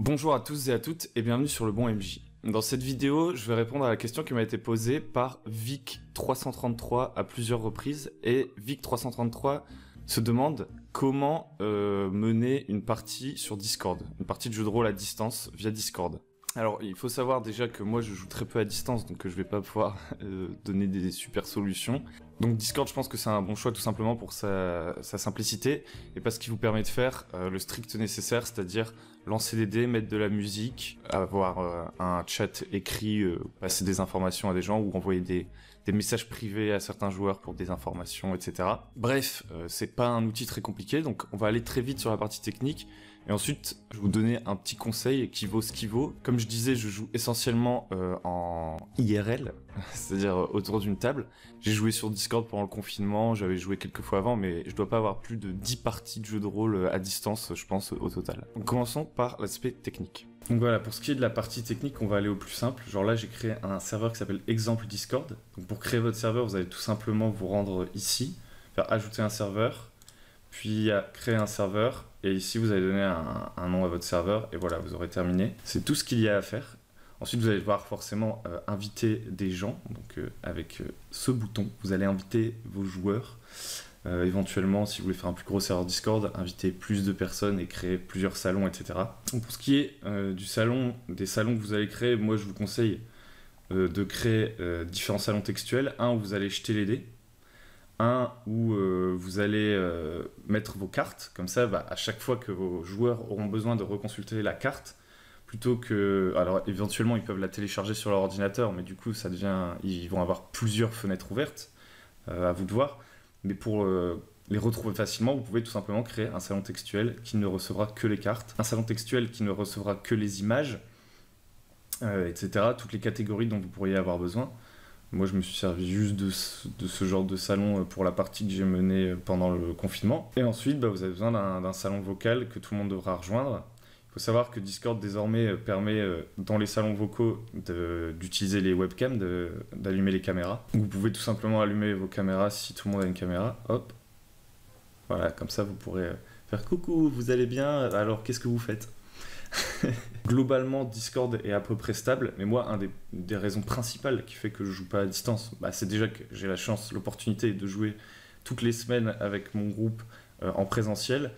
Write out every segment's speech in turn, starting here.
Bonjour à tous et à toutes et bienvenue sur le bon MJ. Dans cette vidéo, je vais répondre à la question qui m'a été posée par Vic333 à plusieurs reprises et Vic333 se demande comment mener une partie sur Discord, une partie de jeu de rôle à distance via Discord. Alors, il faut savoir déjà que moi je joue très peu à distance, donc je vais pas pouvoir donner des super solutions. Donc Discord, je pense que c'est un bon choix tout simplement pour sa simplicité et parce qu'il vous permet de faire le strict nécessaire, c'est-à-dire lancer des dés, mettre de la musique, avoir un chat écrit, passer des informations à des gens ou envoyer des messages privés à certains joueurs pour des informations, etc. Bref, c'est pas un outil très compliqué, donc on va aller très vite sur la partie technique. Et ensuite, je vais vous donner un petit conseil qui vaut ce qui vaut. Comme je disais, je joue essentiellement en IRL, c'est-à-dire autour d'une table. J'ai joué sur Discord pendant le confinement, j'avais joué quelques fois avant, mais je dois pas avoir plus de 10 parties de jeu de rôle à distance, je pense, au total. Donc commençons par l'aspect technique. Donc voilà, pour ce qui est de la partie technique, on va aller au plus simple. Genre là, j'ai créé un serveur qui s'appelle Exemple Discord. Donc pour créer votre serveur, vous allez tout simplement vous rendre ici, faire ajouter un serveur, puis créer un serveur, et ici vous allez donner un nom à votre serveur, et voilà, vous aurez terminé. C'est tout ce qu'il y a à faire. Ensuite, vous allez devoir forcément inviter des gens, donc avec ce bouton, vous allez inviter vos joueurs. Éventuellement, si vous voulez faire un plus gros serveur Discord, inviter plus de personnes et créer plusieurs salons, etc. Donc pour ce qui est des salons que vous allez créer, moi je vous conseille de créer différents salons textuels. Un où vous allez jeter les dés, un où vous allez mettre vos cartes, comme ça à chaque fois que vos joueurs auront besoin de reconsulter la carte, plutôt que... Alors éventuellement ils peuvent la télécharger sur leur ordinateur, mais du coup ils vont avoir plusieurs fenêtres ouvertes, à vous de voir. Mais pour les retrouver facilement, vous pouvez tout simplement créer un salon textuel qui ne recevra que les cartes, un salon textuel qui ne recevra que les images, etc. Toutes les catégories dont vous pourriez avoir besoin. Moi, je me suis servi juste de ce genre de salon pour la partie que j'ai menée pendant le confinement. Et ensuite, vous avez besoin d'un salon vocal que tout le monde devra rejoindre. Il faut savoir que Discord, désormais, permet, dans les salons vocaux, d'utiliser les webcams, d'allumer les caméras. Vous pouvez tout simplement allumer vos caméras si tout le monde a une caméra. Hop. Voilà, comme ça, vous pourrez faire « Coucou, vous allez bien? Alors, qu'est-ce que vous faites ?» Globalement, Discord est à peu près stable, mais moi, des raisons principales qui fait que je joue pas à distance, c'est déjà que j'ai la chance, l'opportunité de jouer toutes les semaines avec mon groupe en présentiel,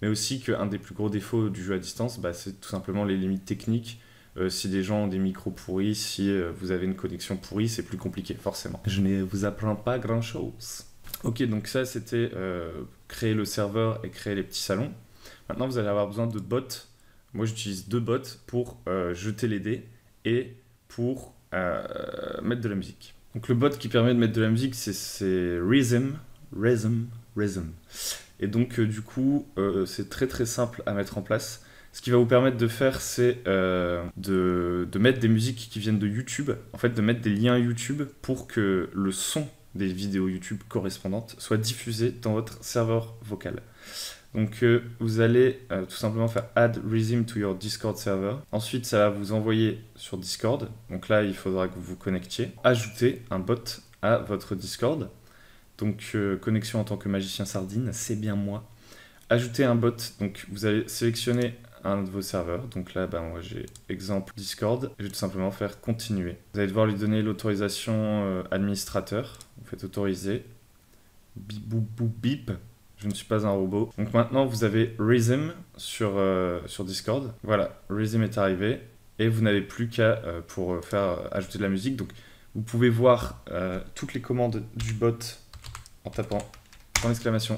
mais aussi qu'un des plus gros défauts du jeu à distance, c'est tout simplement les limites techniques. Si des gens ont des micros pourris, si vous avez une connexion pourrie, c'est plus compliqué, forcément. Je ne vous apprends pas grand-chose. Ok, donc ça, c'était créer le serveur et créer les petits salons. Maintenant, vous allez avoir besoin de bots. Moi, j'utilise 2 bots pour jeter les dés et pour mettre de la musique. Donc, le bot qui permet de mettre de la musique, c'est Rhythm. Et donc, du coup, c'est très très simple à mettre en place. Ce qui va vous permettre de faire, c'est de mettre des musiques qui viennent de YouTube. En fait, de mettre des liens YouTube pour que le son des vidéos YouTube correspondantes soit diffusé dans votre serveur vocal. Donc vous allez tout simplement faire Add Rhythm to your Discord server. Ensuite, ça va vous envoyer sur Discord. Donc là, il faudra que vous vous connectiez. Ajouter un bot à votre Discord. Donc connexion en tant que magicien sardine, c'est bien moi. Ajouter un bot. Donc vous allez sélectionner un de vos serveurs. Donc là, moi j'ai exemple Discord. Je vais tout simplement faire continuer. Vous allez devoir lui donner l'autorisation administrateur. Vous faites autoriser. Bip boop boop bip. Je ne suis pas un robot. Donc maintenant, vous avez Rhythm sur Discord. Voilà, Rhythm est arrivé. Et vous n'avez plus qu'à pour faire ajouter de la musique. Donc vous pouvez voir toutes les commandes du bot en tapant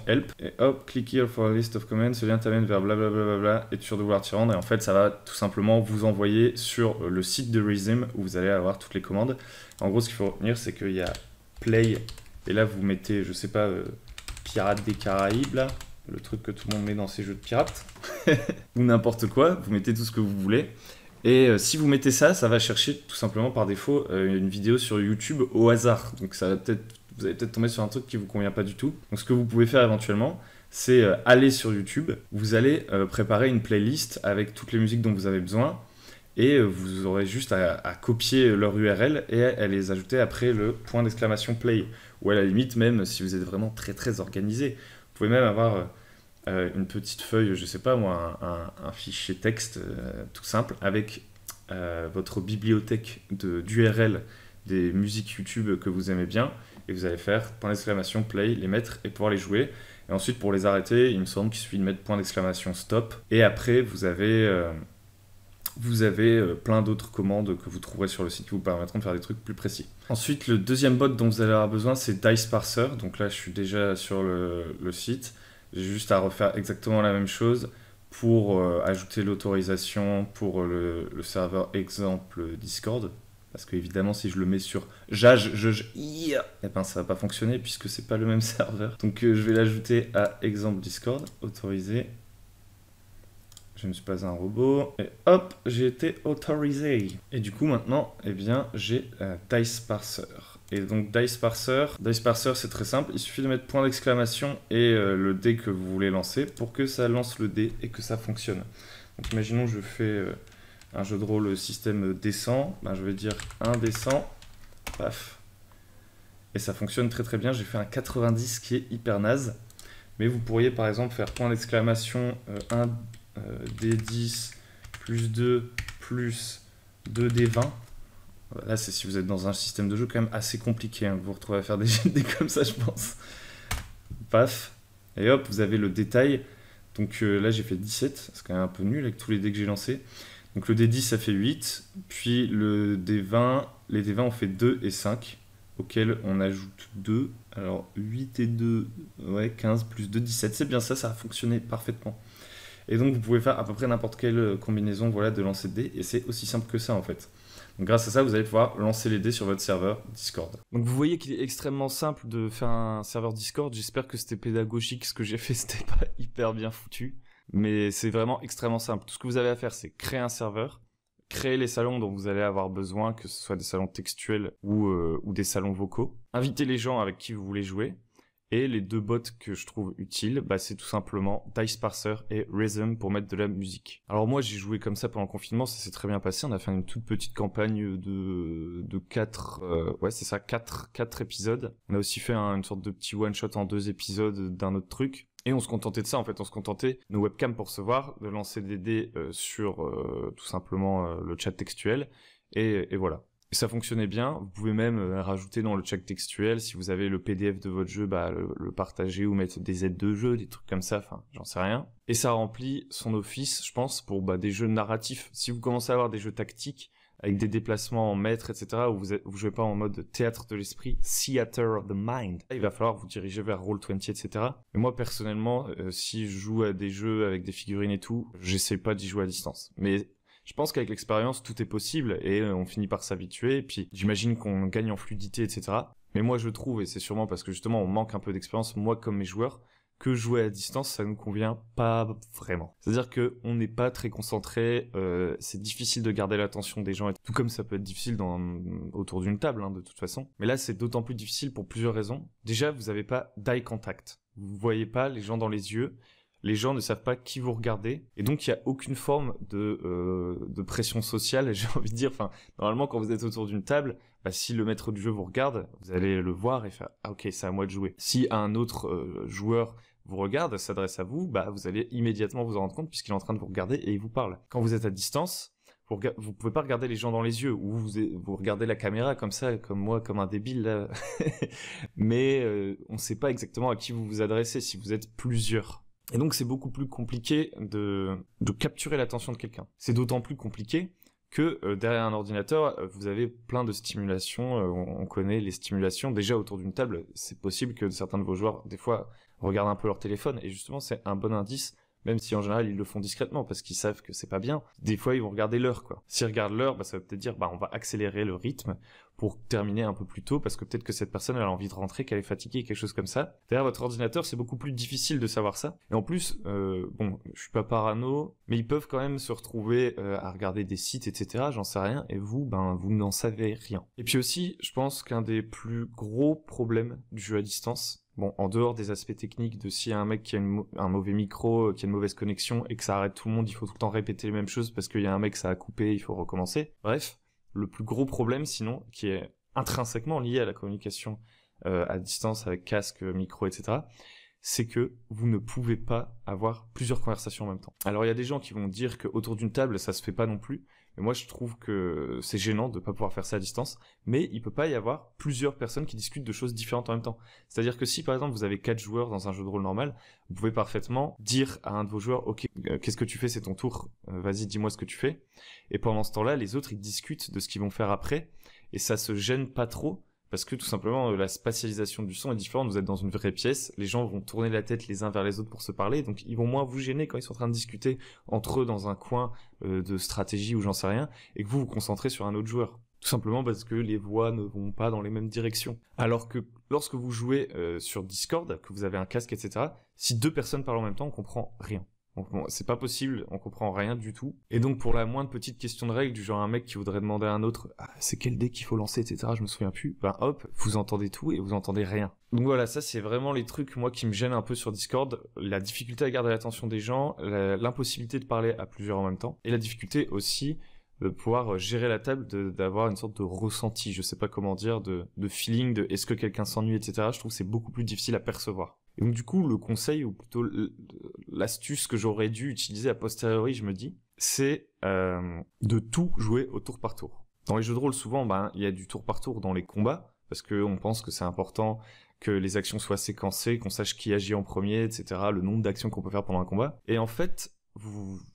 !help. Et hop, click here for a list of commands. Ce lien t'amène vers blablabla. Et tu es sûr de vouloir t'y rendre. Et en fait, ça va tout simplement vous envoyer sur le site de Rhythm où vous allez avoir toutes les commandes. En gros, ce qu'il faut retenir, c'est qu'il y a play. Et là, vous mettez, je sais pas... Pirates des Caraïbes, là, le truc que tout le monde met dans ses jeux de pirates, ou n'importe quoi, vous mettez tout ce que vous voulez, et si vous mettez ça, ça va chercher tout simplement par défaut une vidéo sur YouTube au hasard, donc ça va vous allez peut-être tomber sur un truc qui vous convient pas du tout. Donc ce que vous pouvez faire éventuellement, c'est aller sur YouTube, vous allez préparer une playlist avec toutes les musiques dont vous avez besoin, et vous aurez juste à copier leur URL et à les ajouter après le point d'exclamation play. Ou à la limite, même si vous êtes vraiment très très organisé, vous pouvez même avoir une petite feuille, je sais pas moi, un fichier texte tout simple avec votre bibliothèque d'URL des musiques YouTube que vous aimez bien, et vous allez faire point d'exclamation play, les mettre et pouvoir les jouer. Et ensuite pour les arrêter, il me semble qu'il suffit de mettre point d'exclamation stop, et après vous avez plein d'autres commandes que vous trouverez sur le site qui vous permettront de faire des trucs plus précis. Ensuite, le deuxième bot dont vous allez avoir besoin, c'est Dice Parser. Donc là, je suis déjà sur le site. J'ai juste à refaire exactement la même chose pour ajouter l'autorisation pour le serveur exemple Discord. Parce que évidemment, si je le mets sur eh ben, ça va pas fonctionner puisque c'est pas le même serveur. Donc je vais l'ajouter à exemple Discord, autoriser. Je ne suis pas un robot. Et hop, j'ai été autorisé. Et du coup, maintenant, eh bien, j'ai Dice Parser. Et donc, Dice Parser, c'est très simple. Il suffit de mettre point d'exclamation et le dé que vous voulez lancer pour que ça lance le dé et que ça fonctionne. Donc, imaginons que je fais un jeu de rôle système descend. Ben, je vais dire 1 descend. Paf. Et ça fonctionne très très bien. J'ai fait un 90 qui est hyper naze. Mais vous pourriez, par exemple, faire point d'exclamation 1 D10 plus 2 plus 2D20. Là, c'est si vous êtes dans un système de jeu quand même assez compliqué. Hein. Vous vous retrouvez à faire des jets de dés comme ça, je pense. Paf. Et hop, vous avez le détail. Donc là, j'ai fait 17. C'est quand même un peu nul avec tous les dés que j'ai lancés. Donc le D10, ça fait 8. Puis le D20, les D20 ont fait 2 et 5. Auquel on ajoute 2. Alors 8 et 2, ouais, 15 plus 2, 17. C'est bien ça, ça a fonctionné parfaitement. Et donc, vous pouvez faire à peu près n'importe quelle combinaison voilà, de lancer de dés. Et c'est aussi simple que ça, en fait. Donc, grâce à ça, vous allez pouvoir lancer les dés sur votre serveur Discord. Donc, vous voyez qu'il est extrêmement simple de faire un serveur Discord. J'espère que c'était pédagogique. Ce que j'ai fait, c'était pas hyper bien foutu. Mais c'est vraiment extrêmement simple. Tout ce que vous avez à faire, c'est créer un serveur, créer les salons dont vous allez avoir besoin, que ce soit des salons textuels ou des salons vocaux. Invitez les gens avec qui vous voulez jouer. Et les deux bots que je trouve utiles, bah, c'est tout simplement Dice Parser et Rhythm pour mettre de la musique. Alors moi, j'ai joué comme ça pendant le confinement, ça s'est très bien passé. On a fait une toute petite campagne de 4, ouais c'est ça, 4 épisodes. On a aussi fait une sorte de petit one-shot en 2 épisodes d'un autre truc. Et on se contentait de ça, en fait, on se contentait nos webcams pour se voir, de lancer des dés sur tout simplement le chat textuel. Et voilà. Et ça fonctionnait bien. Vous pouvez même rajouter dans le chat textuel, si vous avez le PDF de votre jeu, bah, le partager ou mettre des aides de jeu, des trucs comme ça, enfin, j'en sais rien. Et ça remplit son office, je pense, pour des jeux narratifs. Si vous commencez à avoir des jeux tactiques, avec des déplacements en maître, etc., où vous jouez pas en mode théâtre de l'esprit, theater of the mind, il va falloir vous diriger vers Roll20, etc. Mais moi, personnellement, si je joue à des jeux avec des figurines et tout, j'essaie pas d'y jouer à distance. Mais je pense qu'avec l'expérience, tout est possible et on finit par s'habituer. Et puis, j'imagine qu'on gagne en fluidité, etc. Mais moi, je trouve, et c'est sûrement parce que justement, on manque un peu d'expérience, moi comme mes joueurs, que jouer à distance, ça nous convient pas vraiment. C'est-à-dire que on n'est pas très concentré, c'est difficile de garder l'attention des gens, tout comme ça peut être difficile autour d'une table, hein, de toute façon. Mais là, c'est d'autant plus difficile pour plusieurs raisons. Déjà, vous n'avez pas d'eye contact. Vous voyez pas les gens dans les yeux. Les gens ne savent pas qui vous regardez, et donc il n'y a aucune forme de pression sociale, j'ai envie de dire. Enfin, normalement, quand vous êtes autour d'une table, bah, si le maître du jeu vous regarde, vous allez le voir et faire « Ah ok, c'est à moi de jouer ». Si un autre joueur vous regarde, s'adresse à vous, bah, vous allez immédiatement vous en rendre compte puisqu'il est en train de vous regarder et il vous parle. Quand vous êtes à distance, vous pouvez pas regarder les gens dans les yeux, ou vous regardez la caméra comme ça, comme moi, comme un débile là. Mais on ne sait pas exactement à qui vous vous adressez si vous êtes plusieurs. Et donc c'est beaucoup plus compliqué de capturer l'attention de quelqu'un. C'est d'autant plus compliqué que derrière un ordinateur, vous avez plein de stimulations. On connaît les stimulations. Déjà autour d'une table, c'est possible que certains de vos joueurs, des fois, regardent un peu leur téléphone. Et justement, c'est un bon indice, même si en général, ils le font discrètement parce qu'ils savent que c'est pas bien. Des fois, ils vont regarder l'heure, quoi. S'ils regardent l'heure, bah, ça veut peut-être dire, on va accélérer le rythme pour terminer un peu plus tôt, parce que peut-être que cette personne elle a envie de rentrer, qu'elle est fatiguée, quelque chose comme ça. Derrière votre ordinateur, c'est beaucoup plus difficile de savoir ça. Et en plus, bon, je suis pas parano, mais ils peuvent quand même se retrouver à regarder des sites, etc. J'en sais rien, et vous, vous n'en savez rien. Et puis aussi, je pense qu'un des plus gros problèmes du jeu à distance, bon, en dehors des aspects techniques de s'il y a un mec qui a un mauvais micro, qui a une mauvaise connexion, et que ça arrête tout le monde, il faut tout le temps répéter les mêmes choses parce qu'il y a un mec, ça a coupé, il faut recommencer. Bref. Le plus gros problème, sinon, qui est intrinsèquement lié à la communication à distance avec casque, micro, etc., c'est que vous ne pouvez pas avoir plusieurs conversations en même temps. Alors il y a des gens qui vont dire qu'autour d'une table, ça se fait pas non plus, mais moi je trouve que c'est gênant de pas pouvoir faire ça à distance, mais il peut pas y avoir plusieurs personnes qui discutent de choses différentes en même temps. C'est-à-dire que si par exemple vous avez 4 joueurs dans un jeu de rôle normal, vous pouvez parfaitement dire à un de vos joueurs, ok, qu'est-ce que tu fais, c'est ton tour, vas-y dis-moi ce que tu fais, et pendant ce temps-là, les autres ils discutent de ce qu'ils vont faire après, et ça se gêne pas trop, parce que tout simplement la spatialisation du son est différente, vous êtes dans une vraie pièce, les gens vont tourner la tête les uns vers les autres pour se parler, donc ils vont moins vous gêner quand ils sont en train de discuter entre eux dans un coin de stratégie ou j'en sais rien, et que vous vous concentrez sur un autre joueur. Tout simplement parce que les voix ne vont pas dans les mêmes directions. Alors que lorsque vous jouez sur Discord, que vous avez un casque, etc., si 2 personnes parlent en même temps, on comprend rien. Donc bon, c'est pas possible, on comprend rien du tout. Et donc pour la moindre petite question de règle, du genre un mec qui voudrait demander à un autre c'est quel dé qu'il faut lancer, etc., je me souviens plus, ben hop, vous entendez tout et vous entendez rien. Donc voilà, ça c'est vraiment les trucs moi qui me gênent un peu sur Discord, la difficulté à garder l'attention des gens, l'impossibilité de parler à plusieurs en même temps, et la difficulté aussi de pouvoir gérer la table, d'avoir une sorte de ressenti, je sais pas comment dire, de feeling, de est-ce que quelqu'un s'ennuie, etc. Je trouve que c'est beaucoup plus difficile à percevoir. Et donc du coup, le conseil, ou plutôt l'astuce que j'aurais dû utiliser a posteriori, je me dis, c'est de tout jouer au tour par tour. Dans les jeux de rôle, souvent, il y a du tour par tour dans les combats, parce qu'on pense que c'est important que les actions soient séquencées, qu'on sache qui agit en premier, etc., le nombre d'actions qu'on peut faire pendant un combat. Et en fait,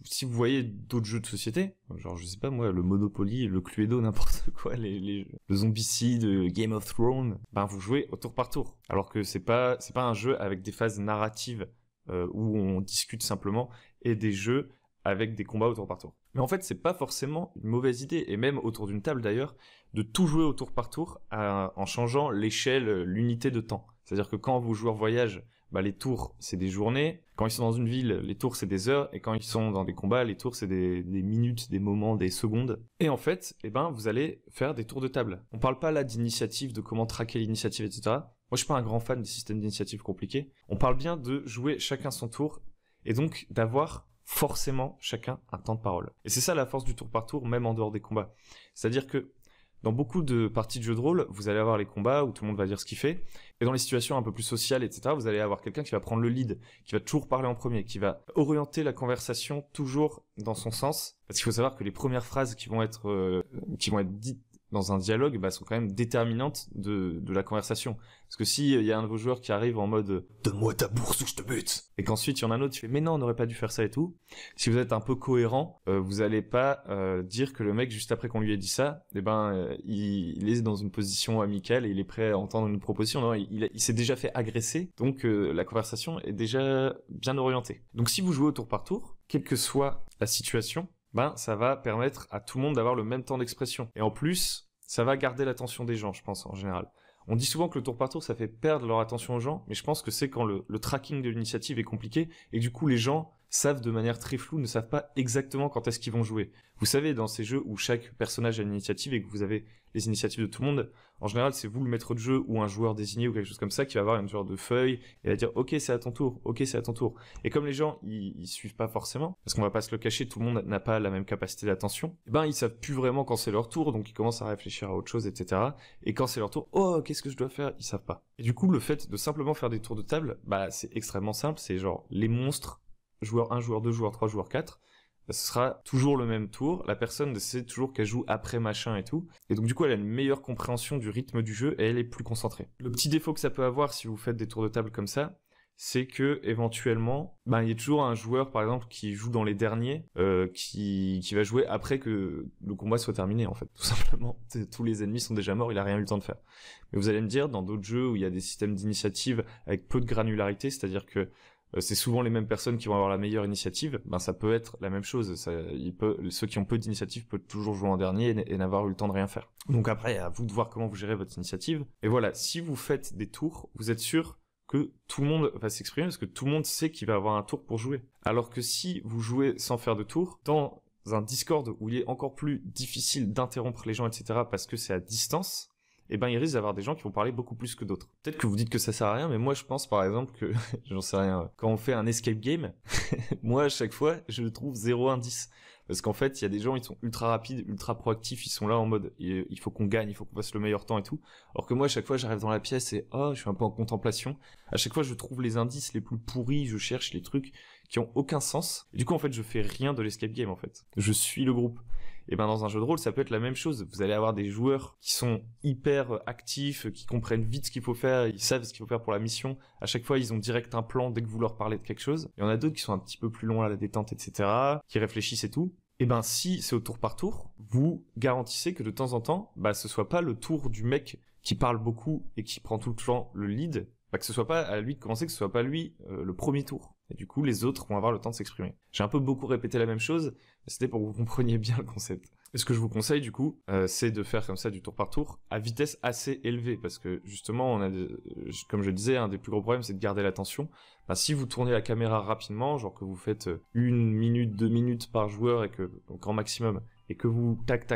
si vous voyez d'autres jeux de société, genre je sais pas moi, le Monopoly, le Cluedo, n'importe quoi, le Zombicide, Game of Thrones, vous jouez au tour par tour. Alors que c'est pas un jeu avec des phases narratives où on discute simplement, et des jeux avec des combats au tour par tour. Mais en fait, c'est pas forcément une mauvaise idée, et même autour d'une table d'ailleurs, de tout jouer au tour par tour en changeant l'échelle, l'unité de temps. C'est-à-dire que quand vos joueurs voyagent, les tours, c'est des journées. Quand ils sont dans une ville, les tours, c'est des heures. Et quand ils sont dans des combats, les tours, c'est des minutes, des moments, des secondes. Et en fait, vous allez faire des tours de table. On parle pas là d'initiative, de comment traquer l'initiative, etc. Moi, je suis pas un grand fan des systèmes d'initiative compliqués. On parle bien de jouer chacun son tour. Et donc, d'avoir forcément chacun un temps de parole. Et c'est ça la force du tour par tour, même en dehors des combats. C'est-à-dire que dans beaucoup de parties de jeux de rôle, vous allez avoir les combats où tout le monde va dire ce qu'il fait. Et dans les situations un peu plus sociales, etc., vous allez avoir quelqu'un qui va prendre le lead, qui va toujours parler en premier, qui va orienter la conversation toujours dans son sens. Parce qu'il faut savoir que les premières phrases qui vont être dites dans un dialogue sont quand même déterminantes de la conversation. Parce que si il y a un de vos joueurs qui arrive en mode « Donne-moi ta bourse ou je te bute !» et qu'ensuite il y en a un autre qui fait « Mais non, on n'aurait pas dû faire ça et tout », si vous êtes un peu cohérent, vous allez pas dire que le mec, juste après qu'on lui ait dit ça, il est dans une position amicale et il est prêt à entendre une proposition. Non, il s'est déjà fait agresser, donc la conversation est déjà bien orientée. Donc si vous jouez au tour par tour, quelle que soit la situation, ça va permettre à tout le monde d'avoir le même temps d'expression. Et en plus, ça va garder l'attention des gens, je pense, en général. On dit souvent que le tour par tour, ça fait perdre leur attention aux gens, mais je pense que c'est quand le tracking de l'initiative est compliqué, et que du coup, les gens savent de manière très floue, ne savent pas exactement quand est-ce qu'ils vont jouer. Vous savez, dans ces jeux où chaque personnage a une initiative et que vous avez les initiatives de tout le monde, en général, c'est vous le maître de jeu ou un joueur désigné ou quelque chose comme ça qui va avoir une genre de feuille et va dire « Ok, c'est à ton tour, ok, c'est à ton tour ». Et comme les gens, ils suivent pas forcément, parce qu'on va pas se le cacher, tout le monde n'a pas la même capacité d'attention, ils savent plus vraiment quand c'est leur tour, donc ils commencent à réfléchir à autre chose, etc. Et quand c'est leur tour, oh, qu'est-ce que je dois faire? Ils savent pas. Et du coup, le fait de simplement faire des tours de table, c'est extrêmement simple, c'est genre les monstres, joueur 1, joueur 2, joueur 3, joueur 4, ce sera toujours le même tour, la personne sait toujours qu'elle joue après machin et tout, et donc du coup elle a une meilleure compréhension du rythme du jeu et elle est plus concentrée. Le petit défaut que ça peut avoir si vous faites des tours de table comme ça, c'est que éventuellement, il y a toujours un joueur par exemple qui joue dans les derniers, qui va jouer après que le combat soit terminé en fait, tout simplement. Tous les ennemis sont déjà morts, il a rien eu le temps de faire. Mais vous allez me dire, dans d'autres jeux où il y a des systèmes d'initiative avec peu de granularité, c'est-à-dire que c'est souvent les mêmes personnes qui vont avoir la meilleure initiative, ça peut être la même chose. Ceux qui ont peu d'initiative peuvent toujours jouer en dernier et n'avoir eu le temps de rien faire. Donc après, à vous de voir comment vous gérez votre initiative. Et voilà, si vous faites des tours, vous êtes sûr que tout le monde va s'exprimer parce que tout le monde sait qu'il va avoir un tour pour jouer. Alors que si vous jouez sans faire de tour, dans un Discord où il est encore plus difficile d'interrompre les gens, etc., parce que c'est à distance, il risque d'avoir des gens qui vont parler beaucoup plus que d'autres. Peut-être que vous dites que ça sert à rien, mais moi je pense par exemple que, j'en sais rien, quand on fait un escape game, moi à chaque fois je trouve 0 indice. Parce qu'en fait, il y a des gens, ils sont ultra rapides, ultra proactifs, ils sont là en mode il faut qu'on gagne, il faut qu'on fasse le meilleur temps et tout. Alors que moi, à chaque fois, j'arrive dans la pièce et je suis un peu en contemplation. À chaque fois, je trouve les indices les plus pourris, je cherche les trucs qui ont aucun sens. Et du coup, en fait, je fais rien de l'escape game, en fait. Je suis le groupe. Et ben dans un jeu de rôle, ça peut être la même chose. Vous allez avoir des joueurs qui sont hyper actifs, qui comprennent vite ce qu'il faut faire, ils savent ce qu'il faut faire pour la mission. À chaque fois, ils ont direct un plan dès que vous leur parlez de quelque chose. Il y en a d'autres qui sont un petit peu plus longs à la détente, etc., qui réfléchissent et tout. Et ben si c'est au tour par tour, vous garantissez que de temps en temps, ce soit pas le tour du mec qui parle beaucoup et qui prend tout le temps le lead, que ce soit pas à lui de commencer, que ce soit pas lui le premier tour. Et du coup, les autres vont avoir le temps de s'exprimer. J'ai un peu beaucoup répété la même chose, mais c'était pour que vous compreniez bien le concept. Et ce que je vous conseille, du coup, c'est de faire comme ça du tour par tour, à vitesse assez élevée, parce que justement, comme je le disais, un des plus gros problèmes, c'est de garder l'attention. Si vous tournez la caméra rapidement, genre que vous faites 1 minute, 2 minutes par joueur, et que, au grand maximum, et que vous, tac,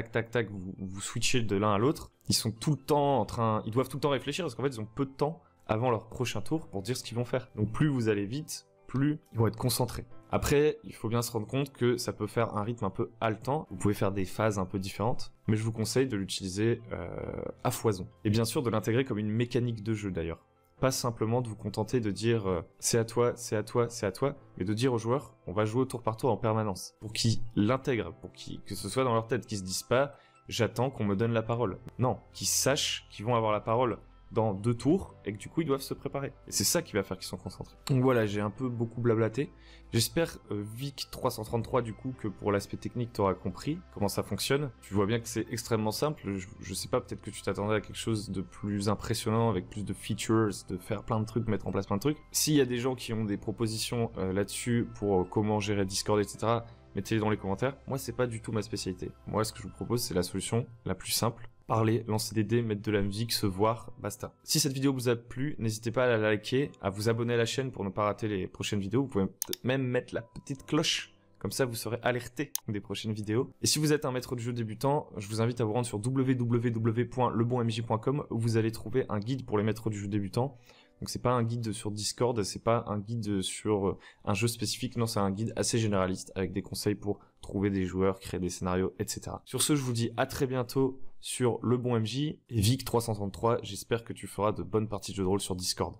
vous switchez de l'un à l'autre, ils sont tout le temps ils doivent tout le temps réfléchir, parce qu'en fait, ils ont peu de temps avant leur prochain tour pour dire ce qu'ils vont faire. Donc plus vous allez vite, plus ils vont être concentrés. Après, il faut bien se rendre compte que ça peut faire un rythme un peu haletant. Vous pouvez faire des phases un peu différentes, mais je vous conseille de l'utiliser à foison. Et bien sûr, de l'intégrer comme une mécanique de jeu d'ailleurs. Pas simplement de vous contenter de dire c'est à toi, c'est à toi, c'est à toi, mais de dire aux joueurs on va jouer au tour par tour en permanence. Pour qu'ils l'intègrent, que ce soit dans leur tête, qu'ils se disent pas j'attends qu'on me donne la parole. Non, qu'ils sachent qu'ils vont avoir la parole dans 2 tours et que du coup ils doivent se préparer. Et c'est ça qui va faire qu'ils sont concentrés. Donc voilà, j'ai un peu beaucoup blablaté. J'espère Vic 333 du coup que pour l'aspect technique t'auras compris comment ça fonctionne. Tu vois bien que c'est extrêmement simple. Je sais pas, peut-être que tu t'attendais à quelque chose de plus impressionnant avec plus de features, de faire plein de trucs, mettre en place plein de trucs. S'il y a des gens qui ont des propositions là-dessus pour comment gérer Discord, etc., mettez-les dans les commentaires. Moi, c'est pas du tout ma spécialité. Moi, ce que je vous propose, c'est la solution la plus simple. Parler, lancer des dés, mettre de la musique, se voir, basta. Si cette vidéo vous a plu, n'hésitez pas à la liker, à vous abonner à la chaîne pour ne pas rater les prochaines vidéos. Vous pouvez même mettre la petite cloche, comme ça vous serez alerté des prochaines vidéos. Et si vous êtes un maître de jeu débutant, je vous invite à vous rendre sur www.lebonmj.com où vous allez trouver un guide pour les maîtres du jeu débutant. Donc c'est pas un guide sur Discord, c'est pas un guide sur un jeu spécifique, non, c'est un guide assez généraliste avec des conseils pour trouver des joueurs, créer des scénarios, etc. Sur ce, je vous dis à très bientôt sur Le Bon MJ et Vic 333. J'espère que tu feras de bonnes parties de jeux de rôle sur Discord.